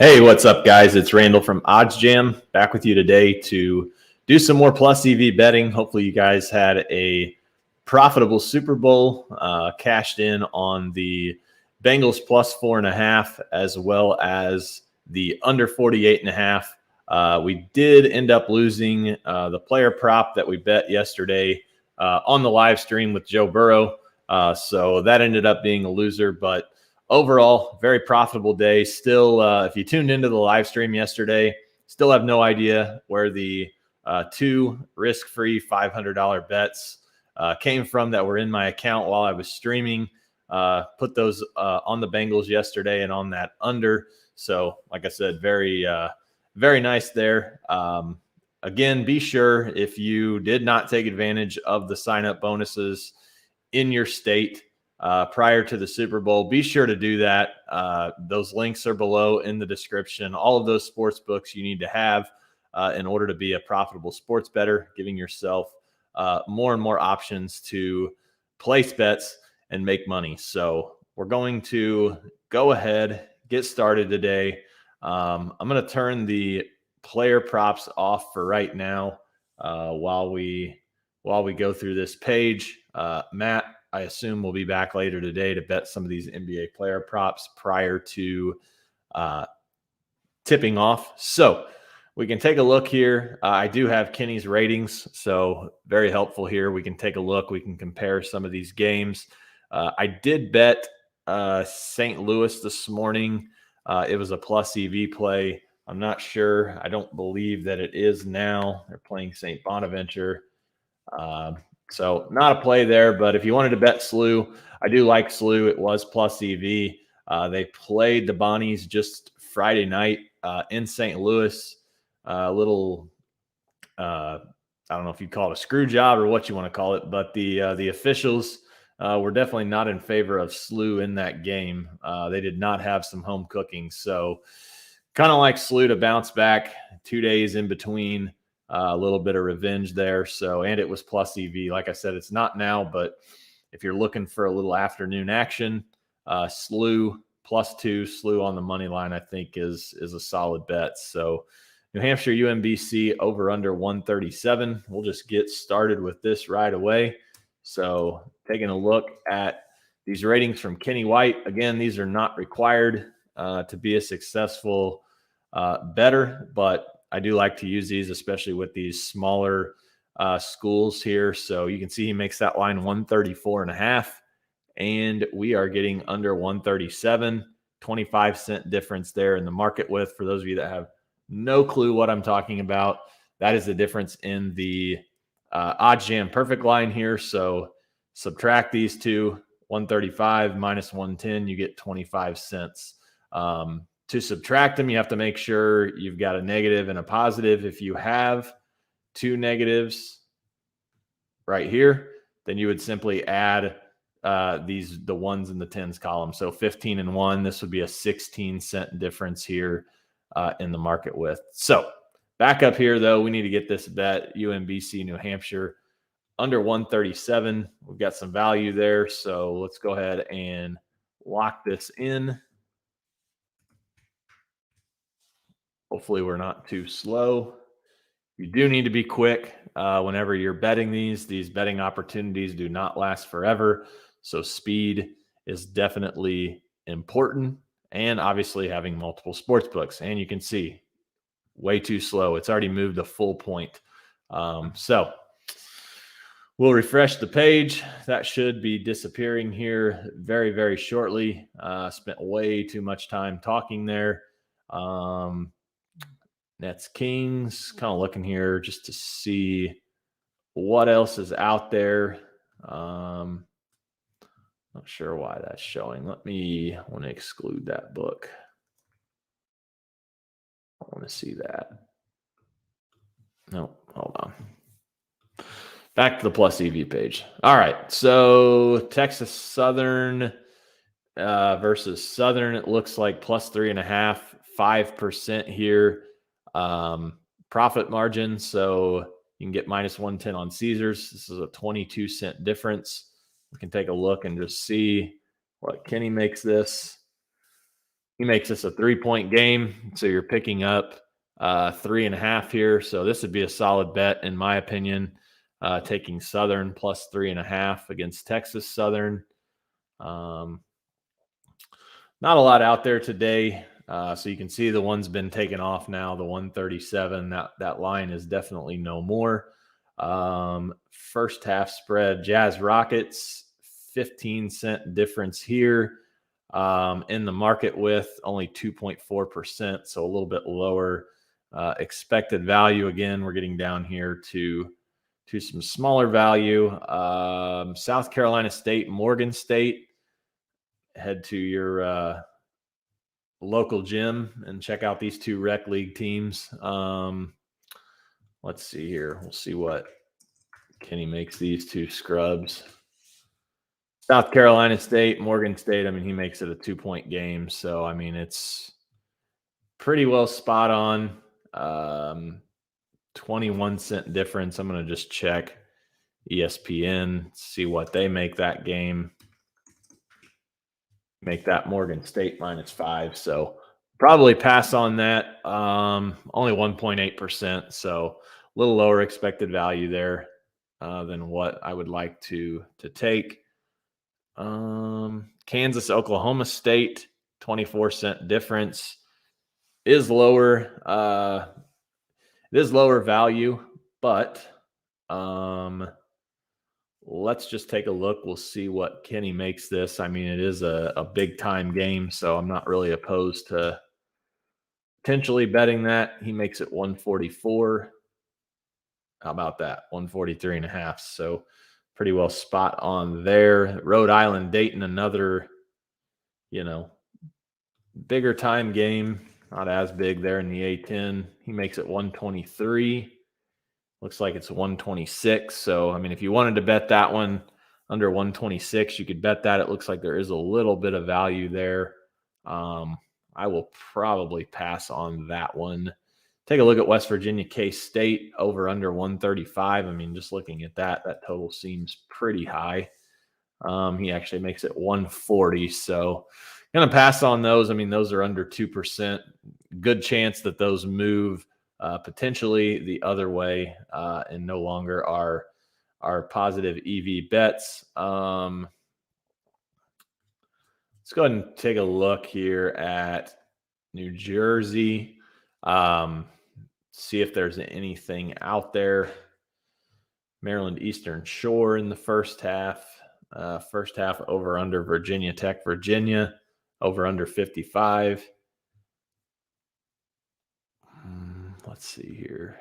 Hey, what's up, guys? It's Randall from OddsJam, back with you today to do some more plus EV betting. Hopefully you guys had a profitable Super Bowl, cashed in on the Bengals plus 4.5, as well as the under 48.5. We did end up losing the player prop that we bet yesterday on the live stream with Joe Burrow. So that ended up being a loser, but overall, very profitable day. Still, if you tuned into the live stream yesterday, still have no idea where the two risk-free $500 bets came from that were in my account while I was streaming. Put those on the Bengals yesterday and on that under. So, like I said, very nice there. Again, be sure if you did not take advantage of the sign-up bonuses in your state prior to the Super Bowl, be sure to do that. Those links are below in the description. All of those sports books you need to have in order to be a profitable sports bettor, giving yourself more and more options to place bets and make money. So we're going to go ahead, get started today. I'm going to turn the player props off for right now while we go through this page. Matt, I assume we'll be back later today to bet some of these NBA player props prior to tipping off. So we can take a look here. I do have Kenny's ratings, so very helpful here. We can take a look. We can compare some of these games. I did bet St. Louis this morning. It was a plus EV play. I'm not sure. I don't believe that it is now. They're playing St. Bonaventure. So not a play there, but if you wanted to bet SLU, I do like SLU. It was plus EV. They played the Bonnies just Friday night in St. Louis. A little, I don't know if you'd call it a screw job or what you want to call it, but the officials were definitely not in favor of SLU in that game. They did not have some home cooking. So kind of like SLU to bounce back 2 days in between. A little bit of revenge there. So, and it was plus EV. Like I said, it's not now, but if you're looking for a little afternoon action, SLU +2, SLU on the money line, I think is a solid bet. So New Hampshire UMBC over under 137. We'll just get started with this right away. So taking a look at these ratings from Kenny White. Again, these are not required to be a successful bettor, but I do like to use these, especially with these smaller schools here. So you can see he makes that line 134.5, and we are getting under 137, 25-cent difference there in the market width. For those of you that have no clue what I'm talking about, that is the difference in the OddsJam perfect line here. So subtract these two, 135 minus 110, you get 25 cents. To subtract them, you have to make sure you've got a negative and a positive. If you have two negatives right here, then you would simply add the ones in the tens column. So 15 and 1, this would be a 16-cent difference here in the market width. So back up here, though, we need to get this bet, UMBC, New Hampshire, under 137. We've got some value there. So let's go ahead and lock this in. Hopefully we're not too slow. You do need to be quick whenever you're betting these. These betting opportunities do not last forever. So speed is definitely important. And obviously having multiple sports books. And you can see way too slow. It's already moved a full point. So we'll refresh the page. That should be disappearing here very, very shortly. Spent way too much time talking there. Nets Kings, kind of looking here just to see what else is out there. Not sure why that's showing. I want to exclude that book. I want to see that. No, hold on. Back to the plus EV page. All right, so Texas Southern versus Southern, it looks like plus 3.5, 5% here. Profit margin, so you can get minus 110 on Caesars. This is a 22-cent difference. We can take a look and just see what Kenny makes this. He makes this a 3-point game, so you're picking up 3.5 here. So this would be a solid bet, in my opinion. Taking Southern plus 3.5 against Texas Southern. Not a lot out there today. So you can see the one's been taken off now, the 137. That line is definitely no more. First half spread, Jazz Rockets, 15-cent difference here. In the market with only 2.4%, so a little bit lower expected value. Again, we're getting down here to some smaller value. South Carolina State, Morgan State. Head to your local gym and check out these two rec league teams. Let's see here. We'll see what Kenny makes these two scrubs. South Carolina State, Morgan State, I mean, he makes it a 2-point game. So, I mean, it's pretty well spot on. 21-cent difference. I'm going to just check ESPN, see what they make that game. Make that Morgan State -5. So probably pass on that. Only 1.8%. So a little lower expected value there than what I would like to take. Kansas, Oklahoma State, 24-cent difference is lower. It is lower value, but let's just take a look. We'll see what Kenny makes this. I mean, it is a big time game, so I'm not really opposed to potentially betting that. He makes it 144. How about that? 143.5. So pretty well spot on there. Rhode Island, Dayton, another, bigger time game. Not as big there in the A10. He makes it 123. Looks like it's 126. So, I mean, if you wanted to bet that one under 126, you could bet that. It looks like there is a little bit of value there. I will probably pass on that one. Take a look at West Virginia, K-State, over under 135. I mean, just looking at that total seems pretty high. He actually makes it 140. So, going to pass on those. I mean, those are under 2%. Good chance that those move potentially the other way and no longer are positive EV bets. Let's go ahead and take a look here at New Jersey. See if there's anything out there. Maryland Eastern Shore in the first half. First half over under Virginia Tech, Virginia, over under 55. Let's see here.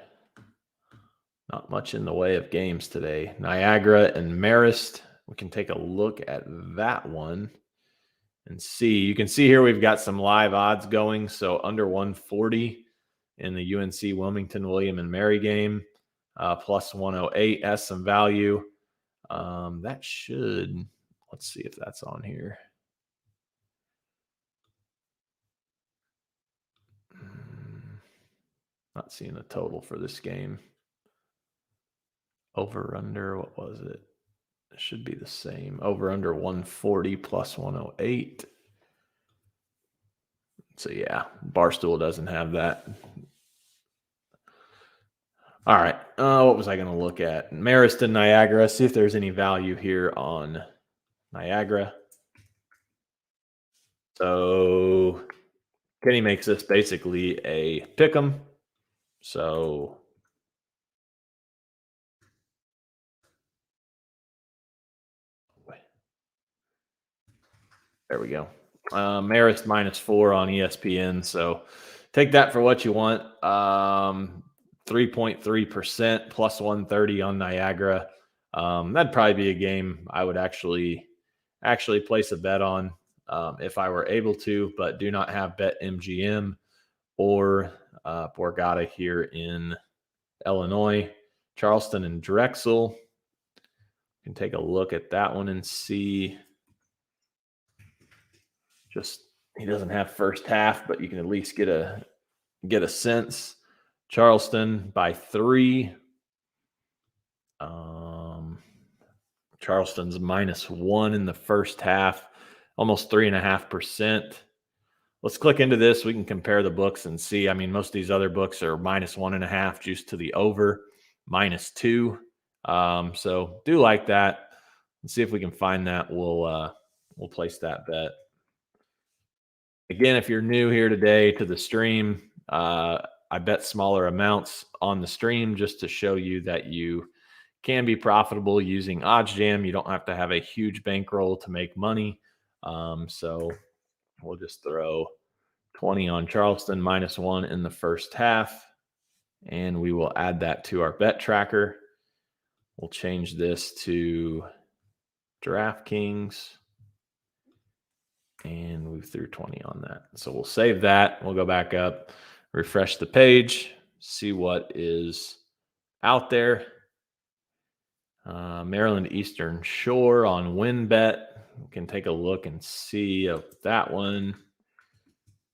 Not much in the way of games today. Niagara and Marist. We can take a look at that one and see. You can see here we've got some live odds going. So under 140 in the UNC Wilmington, William and Mary game. Plus 108 has some value. That should, let's see if that's on here. Not seeing a total for this game. Over under, what was it? It should be the same. Over under 140 plus 108. So yeah, Barstool doesn't have that. All right. What was I going to look at? Marist and Niagara. See if there's any value here on Niagara. So Kenny makes this basically a pick 'em. So there we go. Marist -4 on ESPN. So take that for what you want. 3.3% plus 130 on Niagara. That'd probably be a game I would actually place a bet on if I were able to, but do not have BetMGM or Borgata here in Illinois. Charleston and Drexel. You can take a look at that one and see. Just he doesn't have first half, but you can at least get a sense. Charleston by 3. Charleston's -1 in the first half, almost 3.5%. let's click into this. We can compare the books and see. I mean, most of these other books are -1.5 juice to the over, -2. So do like that. Let's see if we can find that. We'll place that bet. Again, if you're new here today to the stream, I bet smaller amounts on the stream just to show you that you can be profitable using OddsJam. You don't have to have a huge bankroll to make money. So we'll just throw 20 on Charleston -1 in the first half, and we will add that to our bet tracker. We'll change this to DraftKings, and we threw 20 on that. So we'll save that. We'll go back up, refresh the page, see what is out there. Maryland Eastern Shore on WinBet. We can take a look and see of that one.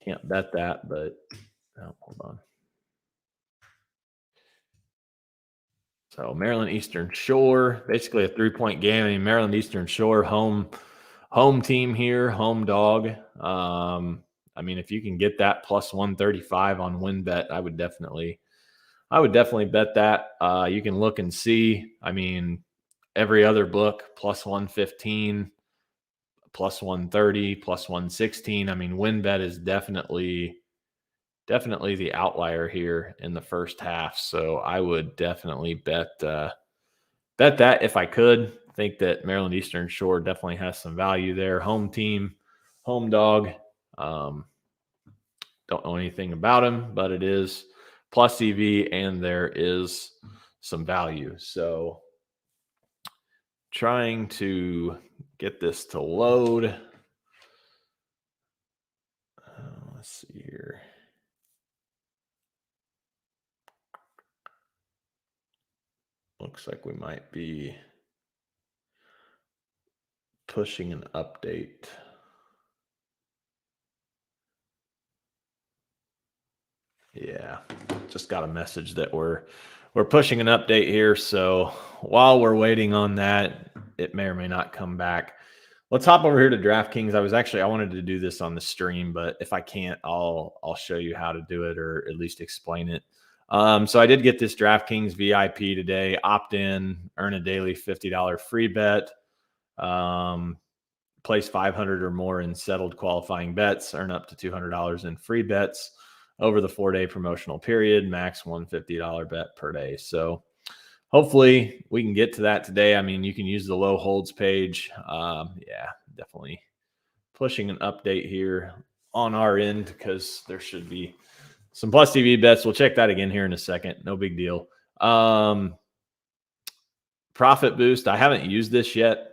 Can't bet that, but hold on. So Maryland Eastern Shore, basically a 3-point game. I mean, Maryland Eastern Shore, home team here, home dog. I mean, if you can get that plus 135 on WinBet, I would definitely bet that. You can look and see. I mean, every other book plus 115, plus 130, plus 116. I mean, WinBet is definitely the outlier here in the first half. So I would definitely bet that if I could. Think that Maryland Eastern Shore definitely has some value there. Home team, home dog. Don't know anything about him, but it is plus EV and there is some value. So trying to get this to load. Let's see here. Looks like we might be pushing an update. Yeah, just got a message that we're pushing an update here. So while we're waiting on that, it may or may not come back. Let's hop over here to DraftKings. I wanted to do this on the stream, but if I can't, I'll show you how to do it or at least explain it. So I did get this DraftKings VIP today. Opt in, earn a daily $50 free bet. Place 500 or more in settled qualifying bets, earn up to $200 in free bets over the 4-day promotional period, max $150 bet per day. So hopefully we can get to that today. I mean, you can use the low holds page. Yeah, definitely pushing an update here on our end because there should be some plus TV bets. We'll check that again here in a second. No big deal. Profit boost. I haven't used this yet.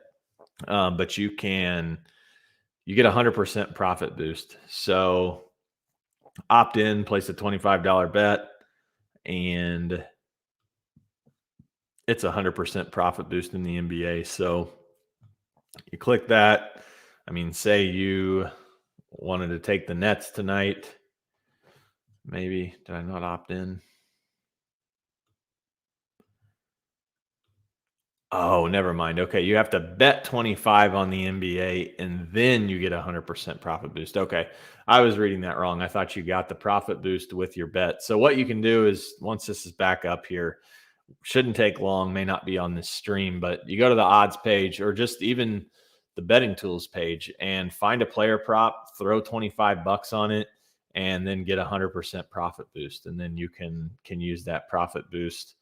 But you get 100% profit boost. So opt in, place a $25 bet, and it's 100% profit boost in the NBA. So you click that. I mean, say you wanted to take the Nets tonight. Maybe, did I not opt in? Oh, never mind. Okay, you have to bet 25 on the NBA, and then you get 100% profit boost. Okay, I was reading that wrong. I thought you got the profit boost with your bet. So what you can do is, once this is back up here, shouldn't take long, may not be on this stream, but you go to the odds page or just even the betting tools page and find a player prop, throw 25 bucks on it, and then get 100% profit boost. And then you can use that profit boost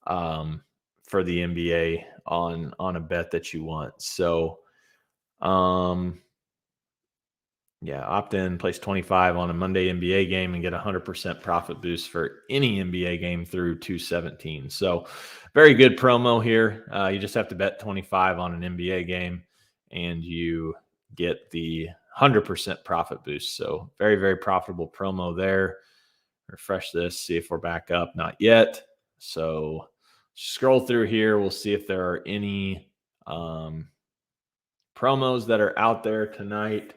for the NBA on a bet that you want. So, yeah, opt in, place 25 on a Monday NBA game and get 100% profit boost for any NBA game through 2/17. So very good promo here. You just have to bet 25 on an NBA game and you get the 100% profit boost. So very, very profitable promo there. Refresh this, see if we're back up. Not yet. So scroll through here. We'll see if there are any promos that are out there tonight.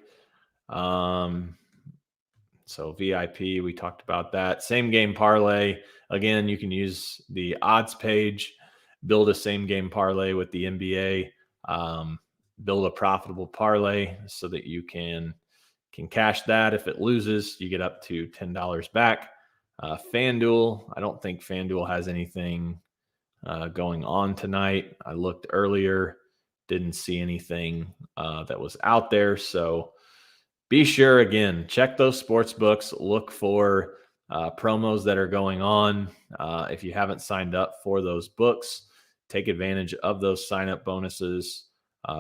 So VIP, we talked about that. Same game parlay. Again, you can use the odds page, build a same game parlay with the NBA, build a profitable parlay so that you can Can cash that. If it loses, you get up to $10 back. FanDuel, I don't think FanDuel has anything going on tonight. I looked earlier, didn't see anything that was out there. So be sure, again, check those sports books. Look for promos that are going on. If you haven't signed up for those books, take advantage of those sign-up bonuses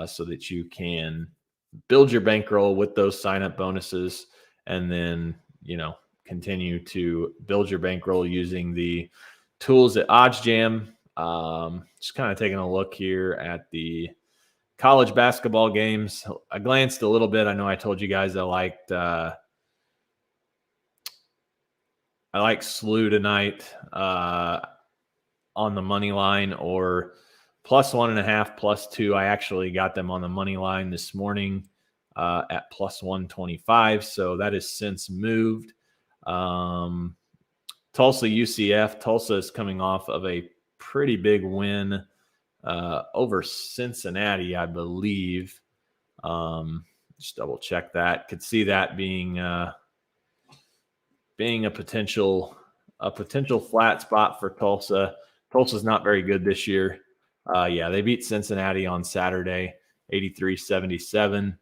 so that you can build your bankroll with those sign-up bonuses, and then, continue to build your bankroll using the tools at OddsJam. Just kind of taking a look here at the college basketball games. I glanced a little bit. I know I told you guys I liked SLU tonight on the money line, or +1.5, +2. I actually got them on the money line this morning at +125. So that has since moved. Tulsa UCF. Tulsa is coming off of a pretty big win over Cincinnati, I believe. Just double check that. Could see that being a potential flat spot for Tulsa. Tulsa's not very good this year. They beat Cincinnati on Saturday, 83-77.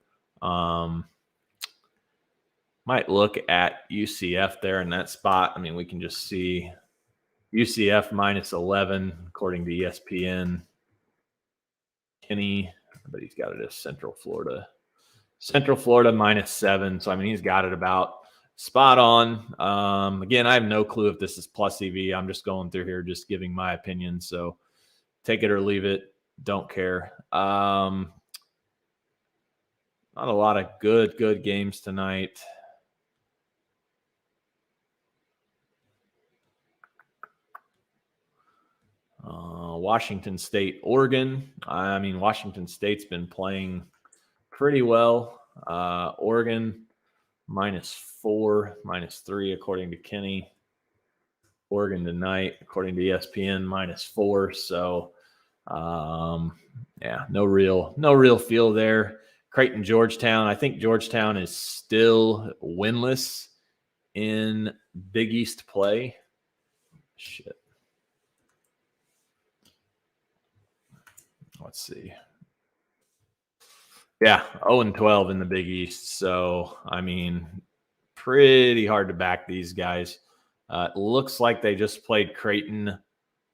Might look at UCF there in that spot. I mean, we can just see UCF -11 according to ESPN. Kenny, but he's got it as Central Florida. Central Florida -7. So, I mean, he's got it about spot on. Again, I have no clue if this is plus EV. I'm just going through here, just giving my opinion. So take it or leave it. Don't care. Not a lot of good games tonight. Washington State, Oregon. I mean, Washington State's been playing pretty well. Oregon -4, -3 according to Kenny. Oregon tonight, according to ESPN, -4. So, no real feel there. Creighton, Georgetown. I think Georgetown is still winless in Big East play. Shit. Let's see. 0-12 in the Big East. So, I mean, pretty hard to back these guys. It looks like they just played Creighton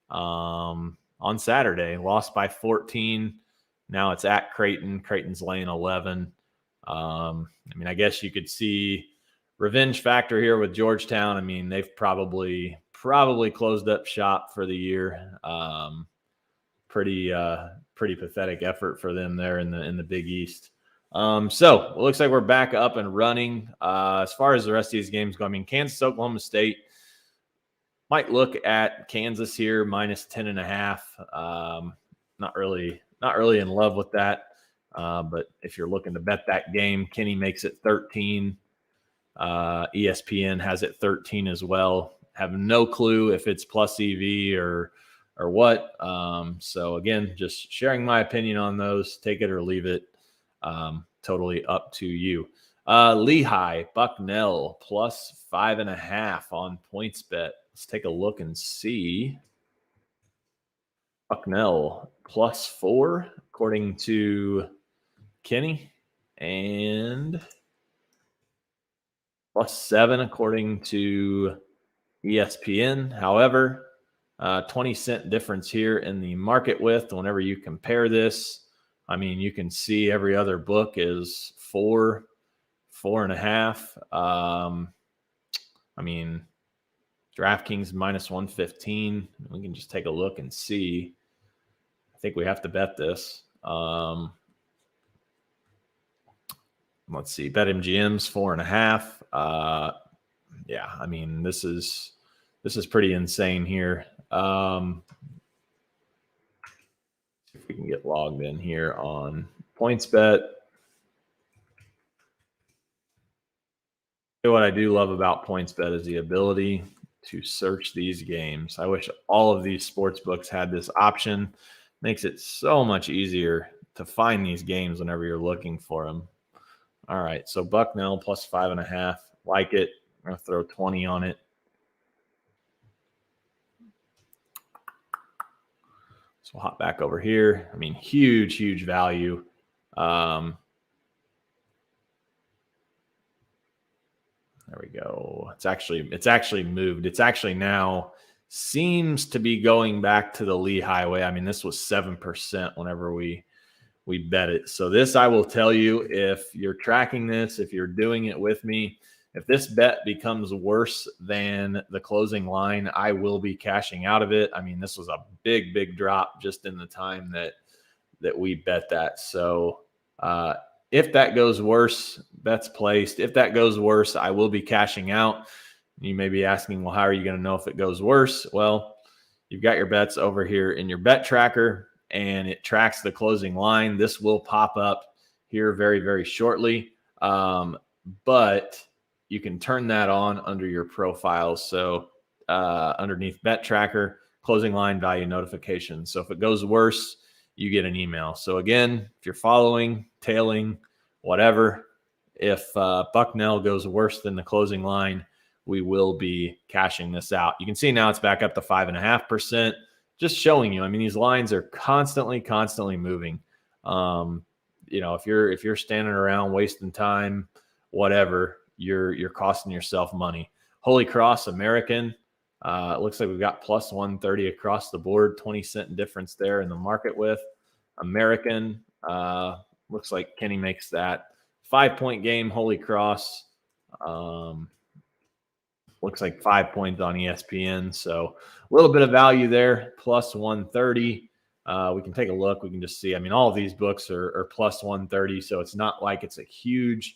on Saturday, lost by 14. Now it's at Creighton. Creighton's laying 11. I mean, I guess you could see revenge factor here with Georgetown. I mean, they've probably closed up shop for the year. Pretty pathetic effort for them there in the Big East. So it looks like we're back up and running. As far as the rest of these games go, I mean, Kansas, Oklahoma State, might look at Kansas here -10.5. Not really in love with that. But if you're looking to bet that game, Kenny makes it 13. ESPN has it 13 as well. Have no clue if it's plus EV or what. So again, just sharing my opinion on those. Take it or leave it. Totally up to you. Lehigh, Bucknell +5.5 on PointsBet. Let's take a look and see. Bucknell +4 according to Kenny, and +7 according to ESPN. However, 20-cent difference here in the market width. Whenever you compare this, I mean, you can see every other book is 4, 4.5. I mean, DraftKings -115. We can just take a look and see. I think we have to bet this. Let's see. BetMGM's 4.5. I mean, this is pretty insane here. See if we can get logged in here on PointsBet. What I do love about PointsBet is the ability to search these games. I wish all of these sports books had this option. Makes it so much easier to find these games whenever you're looking for them. All right. So Bucknell plus 5.5. Like it. I'm going to throw 20 on it. So we'll hop back over here. I mean, huge value. There we go. It's actually moved. It's actually now seems to be going back to the Lee Highway. I mean, this was 7% whenever we bet it. So this, I will tell you, if you're tracking this, if you're doing it with me, if this bet becomes worse than the closing line, I will be cashing out of it. I mean, this was a big drop just in the time that we bet that. So if that goes worse, bets placed. If that goes worse, I will be cashing out. You may be asking, well, how are you going to know if it goes worse? Well, you've got your bets over here in your bet tracker, and it tracks the closing line. This will pop up here very shortly. But you can turn that on under your profile. So underneath bet tracker, closing line value notification. So if it goes worse, you get an email. So again, if you're following, tailing, whatever, if Bucknell goes worse than the closing line, we will be cashing this out. You can see now it's back up to 5.5%. Just showing you. I mean, these lines are constantly moving. If you're standing around wasting time, whatever, you're costing yourself money. Holy Cross American. It looks like we've got plus 130 across the board, 20-cent difference there in the market with American. Looks like Kenny makes that 5-point game. Holy Cross. Looks like 5 points on ESPN. So a little bit of value there, plus 130. We can take a look. We can just see, I mean, all of these books are plus 130. So it's not like it's a huge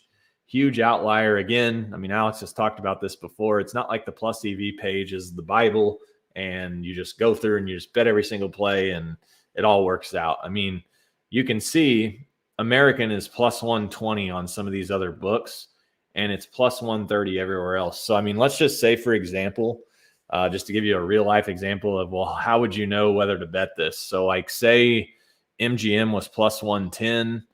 outlier. Again, I mean, Alex has talked about this before. It's not like the plus EV page is the Bible and you just go through and you just bet every single play and it all works out. I mean, you can see American is plus 120 on some of these other books, and it's plus 130 everywhere else. So, I mean, let's just say, for example, just to give you a real life example of, well, how would you know whether to bet this? So, like, say MGM was plus 110,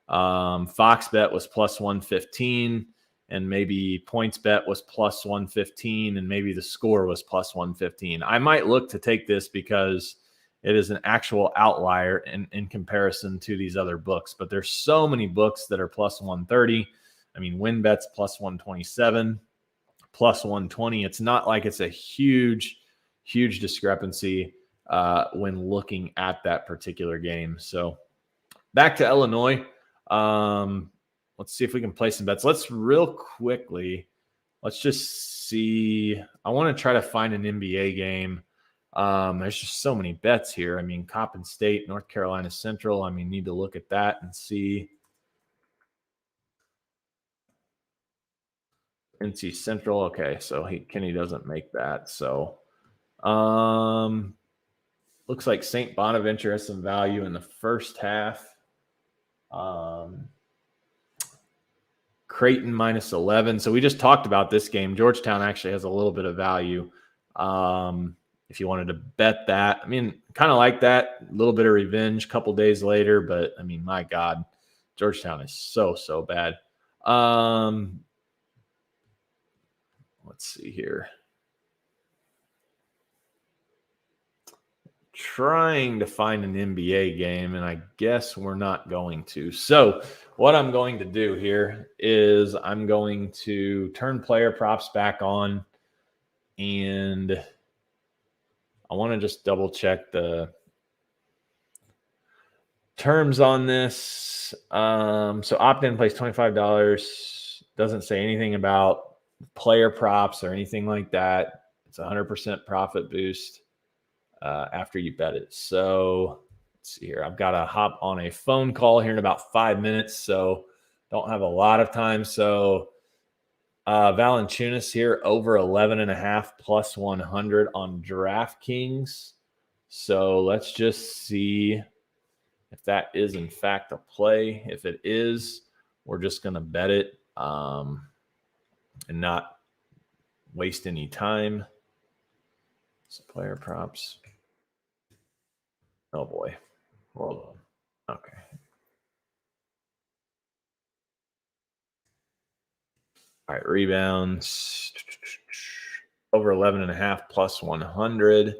Fox Bet was plus 115, and maybe PointsBet was plus 115, and maybe the score was plus 115. I might look to take this because it is an actual outlier in comparison to these other books. But there's so many books that are plus 130. I mean, WinBet's plus 127, plus 120. It's not like it's a huge discrepancy when looking at that particular game. So back to Illinois. Let's see if we can play some bets. Let's just see. I want to try to find an NBA game. There's just so many bets here. I mean, Coppin State, North Carolina Central. I mean, need to look at that and see. NC Central. Okay, so Kenny doesn't make that. So looks like St. Bonaventure has some value in the first half. Creighton minus 11. So we just talked about this game. Georgetown actually has a little bit of value. If you wanted to bet that, I mean, kind of like that, a little bit of revenge a couple days later, but I mean, my God, Georgetown is so bad. Let's see here. Trying to find an NBA game, and I guess we're not going to. So what I'm going to do here is I'm going to turn player props back on, and I want to just double check the terms on this. So opt-in plays $25. Doesn't say anything about player props or anything like that. It's 100% profit boost after you bet it. So let's see here. I've got to hop on a phone call here in about 5 minutes, so don't have a lot of time. So Valanciunas here over 11.5 plus 100 on DraftKings. So let's just see if that is in fact a play. If it is, we're just going to bet it and not waste any time. So player props. Oh boy. Hold on. Okay. All right, rebounds over 11.5 plus 100.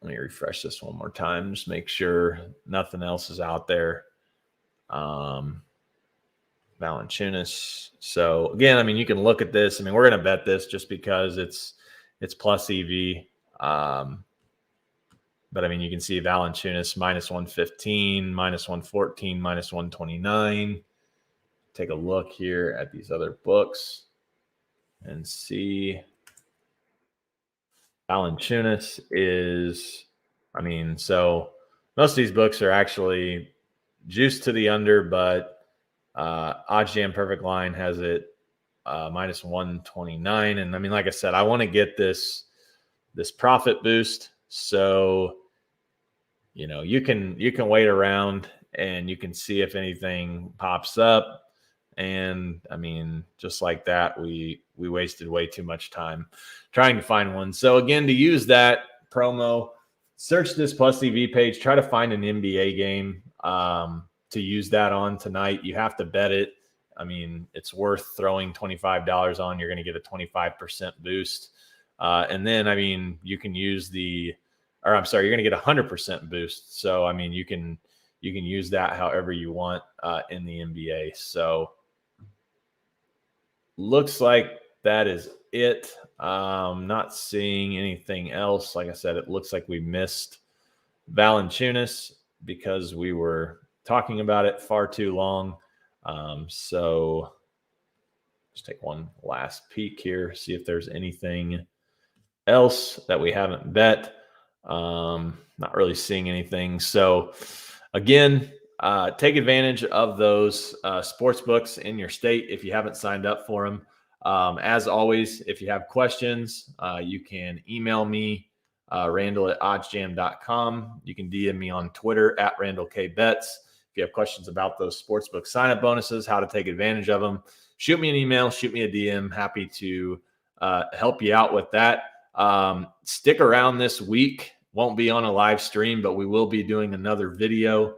Let me refresh this one more time. Just make sure nothing else is out there. Valanciunas. So again, I mean, you can look at this. I mean, we're going to bet this just because it's plus EV. But I mean, you can see Valanciunas minus 115, minus 114, minus 129. Take a look here at these other books and see. Valanciunas is, I mean, so most of these books are actually juiced to the under, but OddsJam Perfect Line has it minus 129. And I mean, like I said, I want to get this profit boost. So, you know, you can wait around and you can see if anything pops up. And I mean, just like that, we wasted way too much time trying to find one. So again, to use that promo, search this plus EV page, try to find an NBA game to use that on tonight. You have to bet it. I mean, it's worth throwing $25 on. You're going to get a 25% boost. And then, I mean, you can use you're going to get a 100% boost. So, I mean, you can use that however you want in the NBA. So, looks like that is it. Not seeing anything else. Like I said, it looks like we missed Valanciunas because we were talking about it far too long. So just take one last peek here, see if there's anything else that we haven't bet. Not really seeing anything. So again, take advantage of those sports books in your state if you haven't signed up for them. As always, if you have questions, you can email me, Randall at oddsjam.com. You can DM me on Twitter at RandallKBets. If you have questions about those sportsbook sign-up bonuses, how to take advantage of them, shoot me an email, shoot me a DM. Happy to help you out with that. Stick around this week. Won't be on a live stream, but we will be doing another video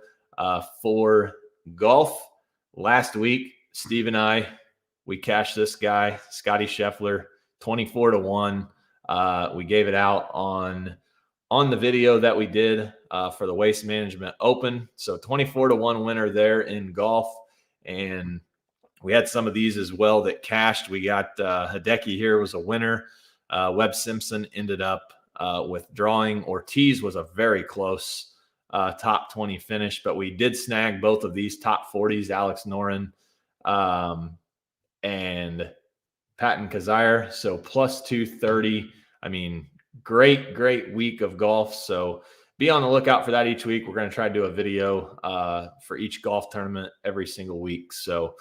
for golf. Last week, Steve and I, we cashed this guy, Scotty Scheffler, 24-1. We gave it out on the video that we did for the Waste Management Open. So 24-1 winner there in golf. And we had some of these as well that cashed. We got Hideki here was a winner. Webb Simpson ended up withdrawing. Ortiz was a very close top 20 finish, but we did snag both of these top 40s, Alex Noren and Patton Kizzire. So plus 230. I mean, great week of golf. So be on the lookout for that each week. We're going to try to do a video for each golf tournament every single week. So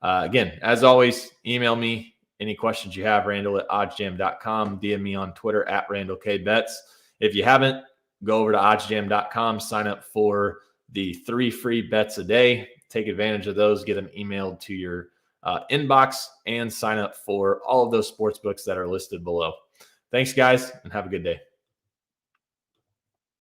again, as always, email me any questions you have, Randall at oddsjam.com. DM me on Twitter at RandallKBets. If you haven't, go over to oddsjam.com, sign up for the 3 free bets a day. Take advantage of those, get them emailed to your inbox, and sign up for all of those sports books that are listed below. Thanks, guys, and have a good day.